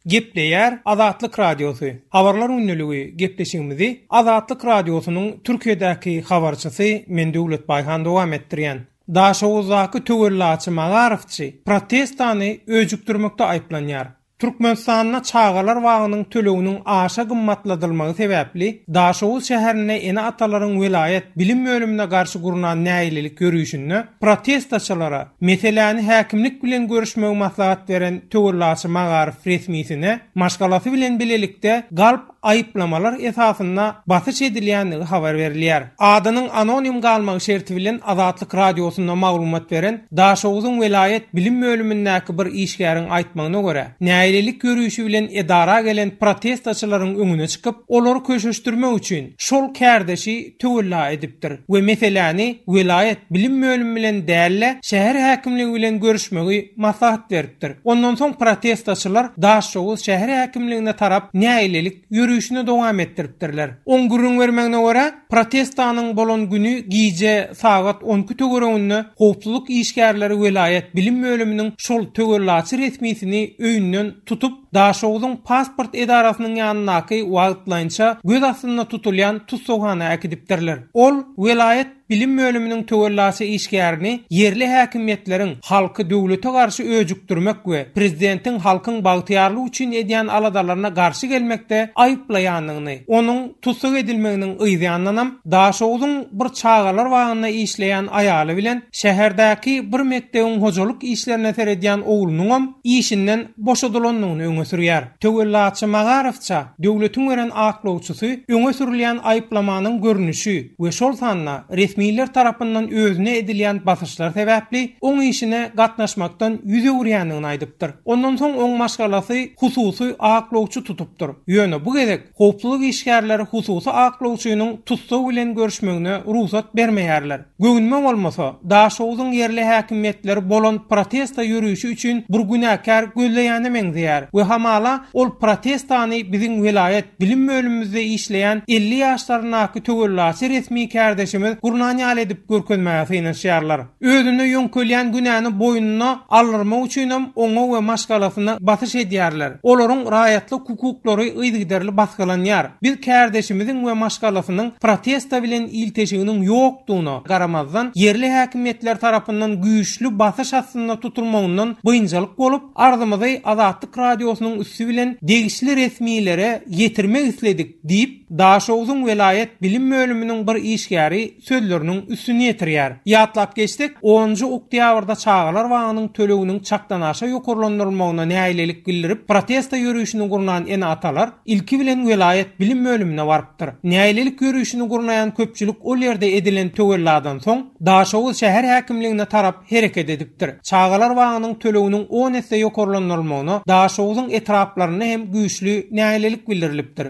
Gepleýär Azatlyk Radiosu. Habarlar ünnülügi gepleşigimizi Azatlyk Radiosunyň Türkiýedäki habarçysy Mendewlet Baýhan dowam etdirýän. Daşowuzdaky töwerläçi Magarowçy protestany öjükdirmekde aýplanýar. Türkmenistanyna çağalar wagynyň töleginiň aşa gymmatladylmagy sebäpli Daşowuz şäherine ene atalaryň vilayet bilim bölümine garşy gurunan näýlelik görüşünde protestçylara meseleni häkimlik bilen görüşmegi maslahat beren töwerläçi Magarow resmiýetine maşgalasy bilen bilelikde galp aýyplamalar esasynda basyş edilýänligi habar berilýär. Adynyň anonim galmagy şerti bilen Azatlyk Radiosunda maglumat beren Daşowuzyň vilayet bilim bölümindäki bir işgäriň aýtmagyna görä, näýlelik görüşü bilen edara gelen protestçylaryň öňüne çykyp, olary köşeşdirmek üçin şol kärdeşi töwerlä edipdir we meseleni vilayet bilim bölümi bilen dälle şäher häkimligi bilen görüşmegi maslahat beripdir. Ondan soň protestçylar Daşowuz şäher häkimligine tarap näýlelik yürüyüşüne dowam etdiripdirler. On gürrüň bermegine görä, protestanyň bolan günü giýje sagat 10 töwereginde howpsuzlyk işgärleri vilayet bilim bölüminiň şol töwerläçi resmiýetini öýünden tutup Daşowuzyň pasport edarasynyň ýanynaky wagtlança göz astynda tutulýan tutsowhana äkidipdirler. Ol vilayet bilim bölüminiň töwerläçi işgärini yerli häkimiýetleriň halky döwlete garşy öjükdirmek we prezidentiň halkyň bagtyarlygy üçin edýän aladalaryna garşy gelmekde aýplaýanlygyny, onuň tutsak edilmeginiň ýzýanynam Daşowuzyň bir çağalar wagyna işleýän aýaly bilen şäherdäki bir mekdebiň hojalyk işlerine seredýän oglunyň işinden boşadylanlygyny öňe sürýär. Töwerläçi Magarowça döwletiň beren aklawçysy öňe sürilýän aýplamanyň görnüşi we şol sanna resmiýetler tarapyndan özüne edilýän basyşlar sebäpli oň işine gatnaşmakdan ýüze urýanlygyny aýdypdyr. Ondan soň oň maşgalasy hususy aklawçy tutupdyr. Ýöne bu gezek howpsuzlyk işgärleri hususy aklawçynyň tutsagy bilen görüşmegine ruhsat bermeýärler. Göňünme bolmasa Daşowuzyň yerli häkimiýetleri bolan protesta ýürüyüşi üçin bir günäkär gözleýäne meňzeýär we hamala ol protestany biziň vilayet bilim bölümimizde işleýän 50 ýaşlarynaky töwerläçi resmi kärdeşimiz gurnany edip görkezmäge synaşýarlar. Özüne ýöňkelýän günäni boýnuna alyrmak üçin oňa we maşgalasyna basyş edýärler. Olaryň raýatlyk hukuklary ýygyderli basgalanýar. Biz kärdeşimiziň we maşgalasynyň protesta bilen ilteşiginiň ýokdugyna garamazdan yerli häkimiýetler tarapyndan güýçlü basyş astynda tutulmagyndan boýunçalyk bolup arzymyzy Azatlyk Radiosynyň üstü bilen degişli resmiýetlere ýetirmek isledik diýip Daşowuzyň vilayet bilim bölüminiň bir işgäri sözleriniň üstüne ýetirýär. Ýatlap geçdik, 10-njy oktýabrda çağalar wagynyň töleginiň çakdan aşa ýokurlandyrylmagyna näýlelik bildirip protesta ýürüýüşini gurnan ene atalar ilki bilen vilayet bilim bölümine barypdyr. Näýlelik ýürüýüşini gurnayan köpçülik ol ýerde edilen töwerlerden soň Daşowuz şäher häkimligine tarap hereket edipdir. Çağalar wagynyň töleginiň 10 esse ýokurlandyrylmagyna Daşowuzyň etraplaryna hem güýçlü näýlelik bildirilipdir.